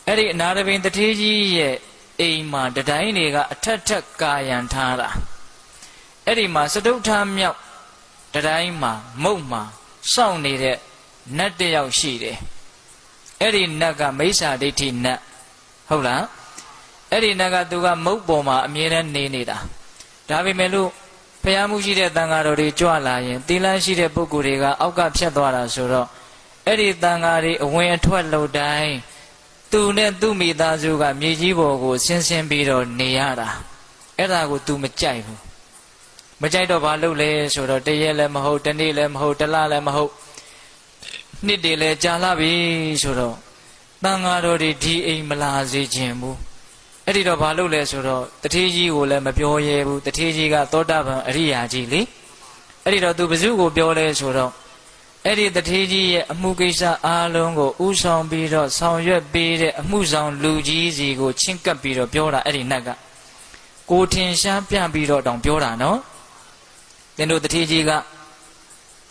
အဲ့ဒီနာရပင်တထေးကြီးရဲ့အိမ်မှာတတိုင်းတွေကအထက်ထက်ကာယံထားတာအဲ့ဒီမှာစတုထမြောက်တတိုင်းမှာမုတ်မှာစောင့်နေတဲ့နတ်တယောက်ရှိတယ်အဲ့ဒီနတ်ကမိစ္ဆာဒိဋ္ဌိနတ်ဟုတ်လားအဲ့ဒီနတ်ကသူကမုတ်ပေါ်မှာအမြဲတမ်းနေနေတာဒါပေမဲ့လို့ဖျားမှုရှိတဲ့တန်ဃာတော်တွေကြွလာရင်သီလရှိတဲ့ပုဂ္ဂိုလ်တွေကအောက်ကဖြတ်သွားတာဆိုတော့အဲ့ဒီတန်ဃာတွေအဝင်အထွက်လို့တိုင်းသူနဲ့သူ့မိသားစုကမြေကြီးပေါ်ကိုဆင်းဆင်းပြီးတော့နေရတာအဲ့ဒါကို तू မကြိုက်ဘူးမကြိုက်တော့ဘာလုပ်လဲဆိုတော့တရက်လည်းမဟုတ်တနေ့လည်းမဟုတ်တလလည်းမဟုတ်နှစ်တည်းလည်းကြာလာပြီဆိုတော့တန်ဃာတော်တွေဒီအိမ်မလာစေခြင်းဘူးအဲ့ဒီတော့ဘာလုပ်လဲဆိုတော့တထေးကြီးကိုလည်းမပြောရဲဘူးတထေးကြီးကသောတာပန်အရိယာကြီးလေအဲ့ဒီတော့ तू ဘယ်သူကိုပြောလဲဆိုတော့အဲ့ဒီတထေးကြီးရဲ့အမှုကိစ္စအားလုံးကိုဥဆောင်ပြီးတော့ဆောင်ရွက်ပေးတဲ့အမှုဆောင်လူကြီးစီကိုချင့်ကပ်ပြီးတော့ပြောတာအဲ့ဒီနတ်ကကိုထင်ရှားပြပြီးတော့တောင်ပြောတာနော်သင်တို့တထေးကြီးက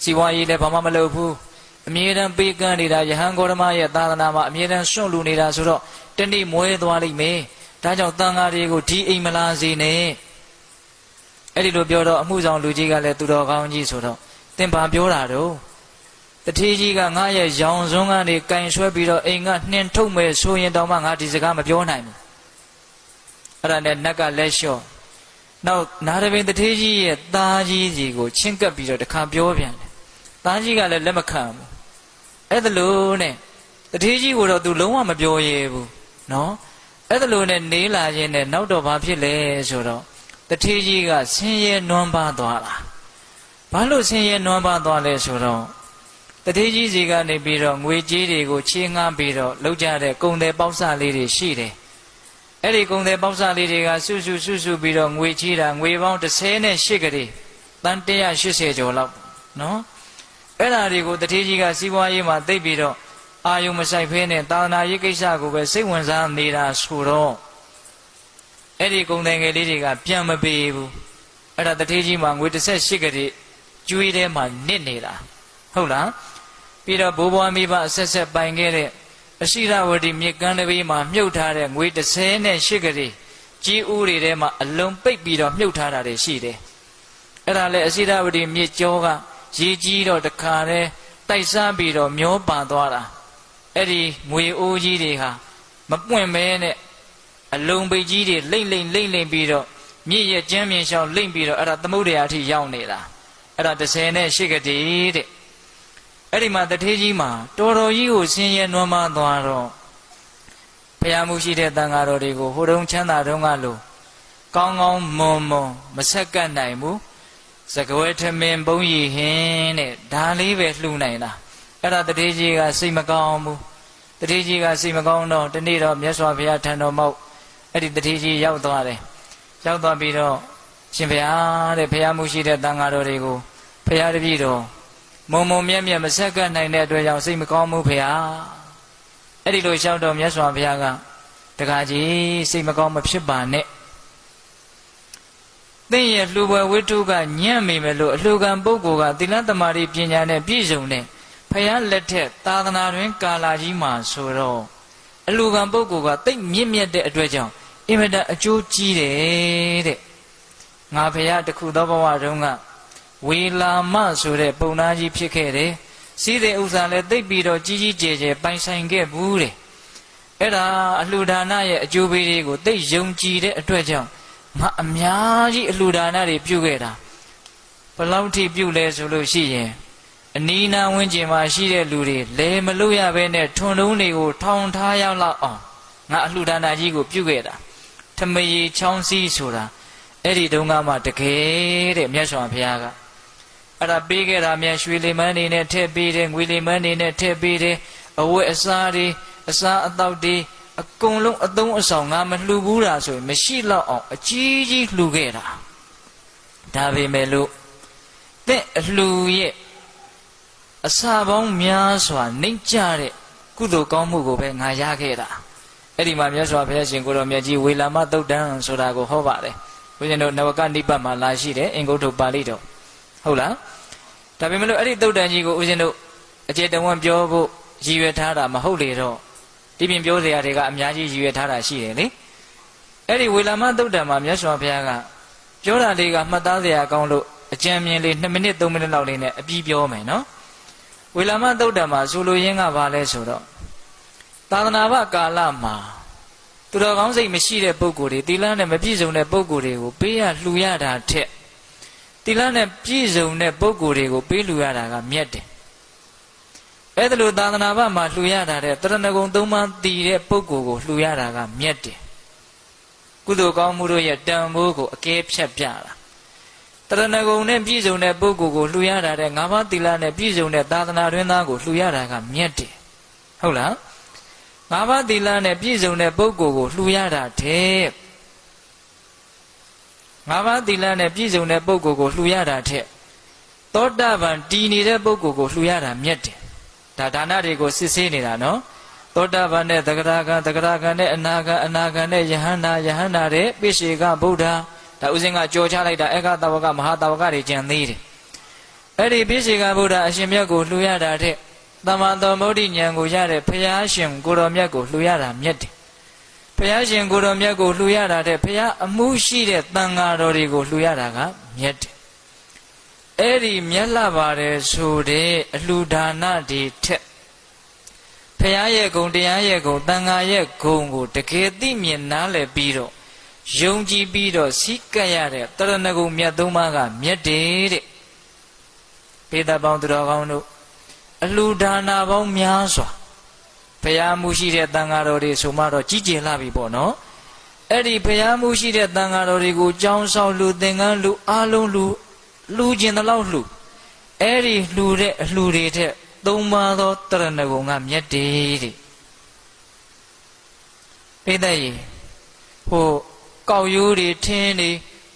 စီဝါရေးလည်းဘာမှမလုပ်ဘူးအမြဲတမ်းပေးကမ်းနေတာယဟန်ဂေါရမရဲ့သာသနာမှာအမြဲတမ်းစွန့်လူနေတာဆိုတော့တနေ့မွဲသွားလိမ့်မယ်ဒါကြောင့်တန်ဃာတွေကိုဒီအိမ်မလာစေနဲ့အဲ့ဒီလိုပြောတော့အမှုဆောင်လူကြီးကလည်းသူတော်ကောင်းကြီးဆိုတော့သင်ဘာပြောတာတော့တထေးကြီးကငါရဲ့ရောင်စွန်းကနေကင်ဆွဲပြီးတော့အိမ်ကနှင်ထုတ်မယ်ဆိုရင်တောင်မှငါဒီစကားမပြောနိုင်ဘူးအဲ့ဒါနဲ့နတ်ကလက်လျှော့နောက်နာရပင်တထေးကြီးရဲ့သားကြီးစီကိုချင့်ကပ်ပြီးတော့တခါပြောပြန်တယ်သားကြီးကလည်းလက်မခံဘူးအဲ့ဒါလို့နဲ့တထေးကြီးကိုတော့ तू လုံးဝမပြောရဲဘူးနော်အဲ့ဒါလို့နဲ့နေလာခြင်းနဲ့နောက်တော့ဘာဖြစ်လဲဆိုတော့တထေးကြီးကဆင်းရဲနွမ်းပါသွားတာဘာလို့ဆင်းရဲနွမ်းပါသွားလဲဆိုတော့တထေးကြီးစီကနေပြီးတော့ငွေကြေးတွေကိုချေးငှားပြီးတော့လောက်ကြတဲ့ကုန်တယ်ပေါက်စလေးတွေရှိတယ်အဲ့ဒီကုန်တယ်ပေါက်စလေးတွေကစုပြီးတော့ငွေချေးတာငွေပေါင်း38ကလေးတန်180ကျော်လောက်နော်အဲ့ဒါတွေကိုတထေးကြီးကစီးပွားရေးမှာသိပ်ပြီးတော့အာယုံမဆိုင်ဖဲနဲ့သာသနာရေးကိစ္စကိုပဲစိတ်ဝင်စားနေတာဆိုတော့အဲ့ဒီကုန်တယ်ငယ်လေးတွေကပြန်မပေးဘူးအဲ့ဒါတထေးကြီးမှာငွေ18ကလေးကျွေးထဲမှာနစ်နေတာဟုတ်လားပြီးတော့ဘိုးဘွားမိဘအဆက်ဆက်ပိုင်ခဲ့တဲ့အရှိရဝတီမြစ်ကမ်းတစ်ဘေးမှာမြုပ်ထားတဲ့ငွေ38ကလေးကြီးဦးတွေထဲမှာအလုံးပိတ်ပြီးတော့မြုပ်ထားတာတွေရှိတယ်အဲ့ဒါလေအရှိရဝတီမြစ်ကြောကရေကြီးတော့တခါတည်းတိုက်စားပြီးတော့မျောပါသွားတာအဲ့ဒီငွေအိုးကြီးတွေဟာမပွင့်မဲနဲ့အလုံးပိတ်ကြီးတွေလိမ့်ပြီးတော့မြစ်ရဲ့ကျမ်းမြေလျှောက်လိမ့်ပြီးတော့အဲ့ဒါသမုဒ္ဒရာအထိရောက်နေတာအဲ့ဒါ38ကလေးတဲ့အဲ့ဒီမှာတထေးကြီးမှာတော်တော်ကြီးကိုဆင်းရဲနွမ်းပါသွားတော့ဖျားမှုရှိတဲ့တန်ဃာတော်တွေကိုဟိုတုန်းချမ်းသာတုန်းကလို့ကောင်းကောင်းမွန်မဆက်ကပ်နိုင်ဘူးစကဝဲထမင်းဘုံရီဟင်းတဲ့ဒါလေးပဲလှူနိုင်တာအဲ့ဒါတထေးကြီးကစိတ်မကောင်းဘူးတထေးကြီးကစိတ်မကောင်းတော့ဒီနေ့တော့မြတ်စွာဘုရားထံတော်မောက်အဲ့ဒီတထေးကြီးရောက်သွားတယ်ရောက်သွားပြီးတော့ရှင်ဘုရားတဲ့ဖျားမှုရှိတဲ့တန်ဃာတော်တွေကိုဖျားတပည့်တော်မုံမြက်မဆက်ကပ်နိုင်တဲ့အတွက်ကြောင့်စိတ်မကောင်းဘူးဖျားအဲ့ဒီလိုလျှောက်တော့မြတ်စွာဘုရားကတခါကြီးစိတ်မကောင်းမဖြစ်ပါနဲ့သင်ရဲ့လှူပွဲဝိတုကညံ့မိမယ်လို့အလှူခံပုဂ္ဂိုလ်ကသီလသမารိပညာနဲ့ပြည့်စုံတဲ့ဖျားလက်ထက်သာသနာတွင်ကာလာကြီးမှာဆိုတော့အလှူခံပုဂ္ဂိုလ်ကတိတ်မြင့်မြတ်တဲ့အတွက်ကြောင့်အင်မတန်အကျိုးကြီးတယ်တဲ့ငါဖျားတခုသောဘဝတုန်းကဝေလာမဆိုတဲ့ပုံနာကြီးဖြစ်ခဲ့တယ်စီးတဲ့ဥစ္စာလည်းသိပ်ပြီးတော့ကြီးကျယ်ပိုင်ဆိုင်ခဲ့ဘူးတဲ့အဲ့ဒါအလှူဒါနရဲ့အကျိုးပေးတွေကိုသိပ်ယုံကြည်တဲ့အတွက်ကြောင့်ငါအများကြီးအလှူဒါနတွေပြုခဲ့တာဘယ်လောက်ထိပြုလဲဆိုလို့ရှိရင်အနီးနားဝန်းကျင်မှာရှိတဲ့လူတွေလဲမလို့ရဘဲနဲ့ထွန်တုံးတွေကိုထောင်ထားရောက်လောက်အောင်ငါအလှူဒါနကြီးကိုပြုခဲ့တာထမရေချောင်းစည်းဆိုတာအဲ့ဒီတုန်းကမှတကယ်တဲ့မြတ်စွာဘုရားကအဲ့ဒါပေးခဲ့တာမြန်ရွှေလီမန်းနေနဲ့ထည့်ပေးတယ်ငွေလီမန်းနေနဲ့ထည့်ပေးတယ်အဝတ်အစားတွေအစားအသောက်တွေအကုန်လုံးအသုံးအဆောင်ငါမလှူဘူးတာဆိုရင်မရှိတော့အောင်အကြီးကြီးလှူခဲ့တာဒါပေမဲ့လို့တဲ့အလှူရဲ့အစာပေါင်းများစွာနှိမ့်ကြတဲ့ကုသိုလ်ကောင်းမှုကိုပဲငါရခဲ့တာအဲ့ဒီမှာမြတ်စွာဘုရားရှင်ကိုတော်မြတ်ကြီးဝေလာမသုတ်တံဆိုတာကိုဟောပါတယ်ဘုရားတို့နဝကနိပတ်မှာလာရှိတယ်အင်္ဂုတ္တပါဠိတော်ဟုတ်လားဒါပေမဲ့လို့အဲ့ဒီသုတ်တန်ကြီးကိုဦးဇင်းတို့အကျေတဝံပြောဖို့ရည်ရွယ်ထားတာမဟုတ်လေတော့ ဒီပြင်ပြောစရာတွေကအများကြီးရည်ရွယ်ထားတာရှိတယ်လေအဲ့ဒီဝေလာမသုတ်တံမှာမြတ်စွာဘုရားကပြောတာလေးကမှတ်သားစရာကောင်းလို့အကြံဉာဏ်လေး2မိနစ်3မိနစ်လောက်လေးနဲ့အပြီးပြောမယ်နော်ဝေလာမသုတ်တံမှာဆိုလိုရင်းကဘာလဲဆိုတော့သာသနာ့ဘကာလမှာသူတော်ကောင်းစိတ်မရှိတဲ့ပုဂ္ဂိုလ်တွေသီလနဲ့မပြည့်စုံတဲ့ပုဂ္ဂိုလ်တွေကိုပေးရလှူရတာထက်သီလနဲ့ပြည့်စုံတဲ့ပုဂ္ဂိုလ်တွေကိုပေးလှူရတာကမြတ်တယ်အဲ့ဒါလို့သာသနာ့ဘမှာလှူရတာတဲ့တရဏဂုံ3ပါးတည်တဲ့ပုဂ္ဂိုလ်ကိုလှူရတာကမြတ်တယ်ကုသိုလ်ကောင်းမှုတို့ရဲ့တန်ဖိုးကိုအကဲဖြတ်ပြတာတရဏဂုံနဲ့ပြည့်စုံတဲ့ပုဂ္ဂိုလ်ကိုလှူရတာတဲ့5ပါးသီလနဲ့ပြည့်စုံတဲ့သာသနာတွင်သားကိုလှူရတာကမြတ်တယ်ဟုတ်လား5ပါးသီလနဲ့ပြည့်စုံတဲ့ပုဂ္ဂိုလ်ကိုလှူရတာတဲ့5ပါးသီလနဲ့ပြည့်စုံတဲ့ပုဂ္ဂိုလ်ကိုလှူရတာတဲ့သောတာပန်တည်နေတဲ့ပုဂ္ဂိုလ်ကိုလှူရတာမြတ်တယ်ဒါဒါနတွေကိုစစ်ဆေးနေတာနော်သောတာပန်နဲ့သဂရဂံသဂရဂံနဲ့အနာဂံအနာဂံနဲ့ယဟန္တာယဟန္တာတဲ့ပိစေကဗုဒ္ဓဒါဥစဉ်ကကြော်ချလိုက်တာအေကသဝကမဟာသဝကတွေကျန်သေးတယ်အဲ့ဒီပိစေကဗုဒ္ဓအရှင်မြတ်ကိုလှူရတာတဲ့သမ္မာသမုဒ္ဒိဉာဏ်ကိုရတဲ့ဘုရားရှင်ကိုတော်မြတ်ကိုလှူရတာမြတ်တယ်ဘုရားရှင်ကိုတော်မြတ်ကိုလှူရတာတဲ့ဘုရားအမှုရှိတဲ့သံဃာတော်တွေကိုလှူရတာကမြတ်တယ်အဲ့ဒီမြတ်လာပါတယ်ဆိုတဲ့အလှူဒါနတွေထက်ဘုရားရဲ့ဂုဏ်တရားရဲ့ဂုဏ်သံဃာရဲ့ဂုဏ်ကိုတကယ်သိမြင်နားလည်ပြီးတော့ယုံကြည်ပြီးတော့စိတ်ကပ်ရတဲ့တရဏဂုံမြတ်သုံးပါးကမြတ်တယ်တဲ့ပေတပေါင်းသူတော်ကောင်းတို့အလှူဒါနပေါင်းများစွာဘုရားမှုရှိတဲ့သံဃာတော်တွေဆိုမှတော့ကြီးကျယ်လာပြီပေါ့နော်အဲ့ဒီဘုရားမှုရှိတဲ့သံဃာတော်တွေကိုကြောင်းဆောင်လူသင်္ကန်းလူအားလုံးလူကျင်တဲ့လောက်လှူအဲ့ဒီလှူတဲ့အလှူတွေထက်သုံးပါးသောတရဏဂုံကမြတ်တယ်တဲ့ပိဿရေဟိုကောက်ရိုးတွေထင်းတွေ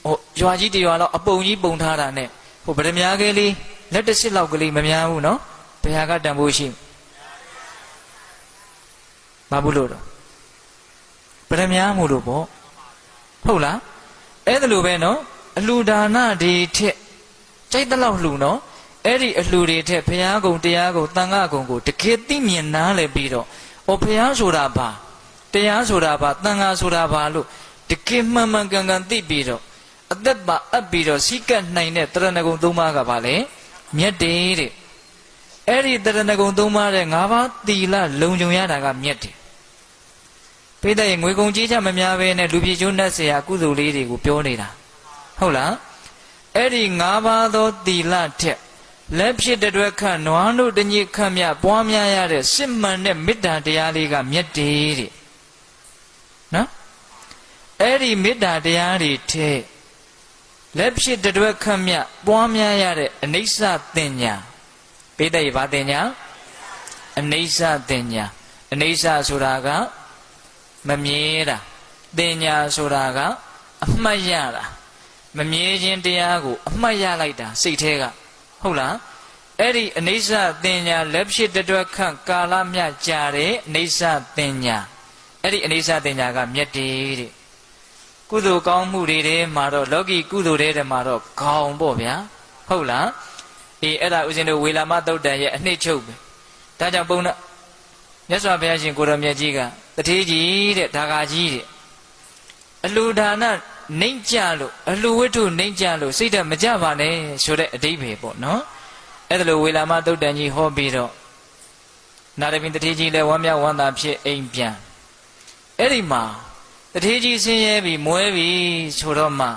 ဟိုရွာကြီးတရွာလောက်အပုံကြီးပုံထားတာနဲ့ဟိုဗဒမြားကလေးလက်တစ်စစ်လောက်ကလေးမများဘူးနော်ဘယ်ဟာကတန်ဖိုးရှိမဘူးလို့တော့ဗဒမြားမို့လို့ပေါ့ဟုတ်လားအဲ့ဒါလိုပဲနော်အလှူဒါနတွေထက်ကြိုက်တဲ့လောက်လှူနော်အဲ့ဒီအလှူတွေထက်ဘုရားကုံတရားကုံသံဃာကုံကိုတကယ်သိမြင်နားလည်ပြီးတော့ဩဘုရားဆိုတာဘာတရားဆိုတာဘာသံဃာဆိုတာဘာလို့တကယ်မှန်မှန်ကန်ကန်သိပြီးတော့အသက်ပါအပ်ပြီးတော့စိတ်ကနိုင်တဲ့တရဏဂုံသုံးပါးကဘာလဲမြတ်တယ်တဲ့အဲ့ဒီတရဏဂုံသုံးပါးတဲ့၅ပါးသီလလုံခြုံရတာကမြတ်တယ်ပိဋကရဲ့ငွေကုန်ကြေးချမများပဲနဲ့လူပြည်ကျိုးနှက်เสียကုသိုလ်လေးတွေကိုပြောနေတာဟုတ်လားအဲ့ဒီ၅ပါးသောသီလထက်လက်ဖြစ်တဲ့အတွက်ခန့်နွားတို့တညစ်ခန့်မြပွားများရတဲ့စစ်မှန်တဲ့မေတ္တာတရားလေးကမြတ်တယ်တဲ့နော်အဲ့ဒီမေတ္တာတရားတွေထဲလက်ဖြစ်တဲ့အတွက်ခန့်မြပွားများရတဲ့အနိစ္စတင်ညာပိဋကရဲ့ဗာတင်ညာအနိစ္စတင်ညာအနိစ္စဆိုတာကမမြဲတာတင်ညာဆိုတာကအမှတ်ရတာမမြဲခြင်းတရားကိုအမှတ်ရလိုက်တာစိတ်ထဲကဟုတ်လားအဲ့ဒီအနိစ္စတင်ညာလက်ဖြစ်တဲ့အတွက်ခန့်ကာလမြကြာတဲ့အနိစ္စတင်ညာအဲ့ဒီအနိစ္စတင်ညာကမြတ်တယ်တဲ့ကုသိုလ်ကောင်းမှုတွေထဲမှာတော့လောကီကုသိုလ်တွေထဲမှာတော့ခေါင်းပေါ့ဗျာဟုတ်လားအေးအဲ့ဒါဥစဉ်တို့ဝေလာမသုတ်တန်ရဲ့အနှစ်ချုပ်ပဲဒါကြောင့်ဘုန်းတော်မြတ်စွာဘုရားရှင်ကိုတော်မြတ်ကြီးကတထေးကြီးတဲ့ဒါဂါကြီးတဲ့အလှူဒါနနှိမ့်ကြလို့အလှူဝတ္ထုနှိမ့်ကြလို့စိတ်ဓာတ်မကြပါနဲ့ဆိုတဲ့အဓိပ္ပာယ်ပေါ့နော်အဲ့ဒါလိုဝေလာမသုတ်တန်ကြီးဟောပြီးတော့နာရမင်းတထေးကြီးလည်းဝမ်းမြောက်ဝမ်းသာဖြစ်အိမ်ပြန်အဲ့ဒီမှာတထေးကြီးဆင်းရဲပြီးမွဲပြီးဆိုတော့မှ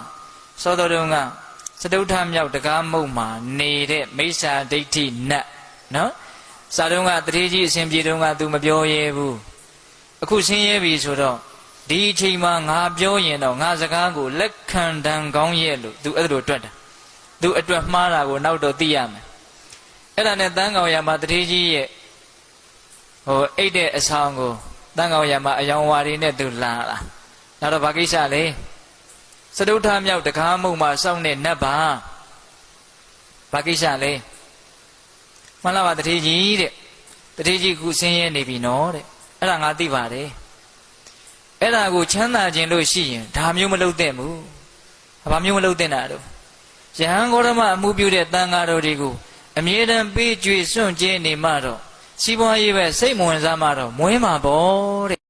စောတော်တုန်းကစတုထမြောက်တကားမုတ်မှာနေတဲ့မိစ္ဆာဒိဋ္ဌိနတ်နော်စာတုန်းကတထေးကြီးအစဉ်ပြေတုန်းက तू မပြောရဲဘူးအခုဆင်းရဲပြီဆိုတော့ဒီအချိန်မှာငါပြောရင်တော့ငါစကားကိုလက်ခံတန်ကောင်းရဲ့လို့ तू အဲ့လိုတွက်တာ तू အတွက်မှားတာကိုနောက်တော့သိရမယ်အဲ့ဒါနဲ့တန်းကောင်ရမှာတထေးကြီးရဲ့ဟိုအိတ်တဲ့အဆောင်ကိုတန်းကောင်ရမှာအယောင်ဝါရီနဲ့ तू လာလာနောက်တော့ဘာကိစ္စလဲစတုထမြောက်တကားမုံမှာစောင့်တဲ့နတ်ပါဘာကိစ္စလဲမှန်လားပါတထေးကြီးတဲ့တထေးကြီးခုဆင်းရဲနေပြီနော်တဲ့အဲ့ဒါငါသိပါတယ်အဲ့ဒါကိုချမ်းသာခြင်းလို့ရှိရင်ဒါမျိုးမလုပ်သင့်ဘူးဘာမျိုးမလုပ်သင့်တာတော့ယဟန်ဂေါရမအမှုပြုတဲ့တန်ဃာတော်တွေကိုအမြဲတမ်းပေးကြွေစွန့်ကြဲနေမှတော့ စီးပွားရေးပဲစိတ်မဝင်စားမှတော့မွေးမှာပေါ့တဲ့